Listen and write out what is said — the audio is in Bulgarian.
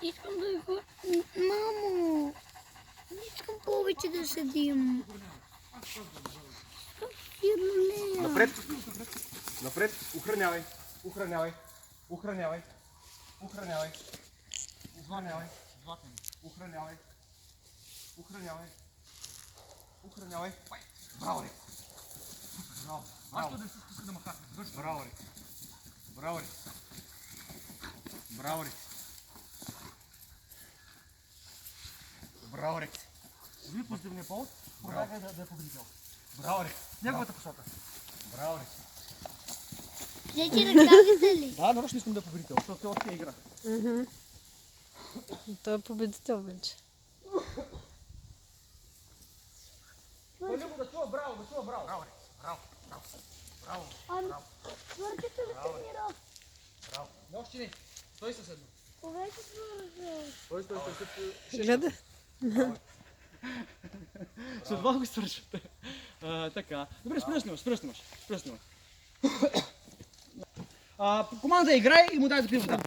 Искам да го... Мамо! Не искам повече да седим. Сирлея. Напред! Напред! Охранявай! Охранявай! Охранявай! Охранявай! Охранявай! Охранявай! Охранявай! Охранявай! Браво, Рик! Браво! Браво! Браво, Рик! Браво, Рик! Браво, Рик! Браво, Рик! Вие позитивния повод, предлагай да е победител. Браво, Рик! Неговата посока. Браво, Рик! Взети ръкавите ли? Да, нарочно искам да е победител, защото той още игра. Той е победител вече. Той не го да чува браво, да чува браво. Браво, Рик! Браво! Браво! Браво! Ами, свършите да тренира. Браво! Не, още не. Той съседно. Повече свърши. Той. Гледай. След това го свършвате. Така. Добре, спря снимаш. Команда играй и му дай да пие вода.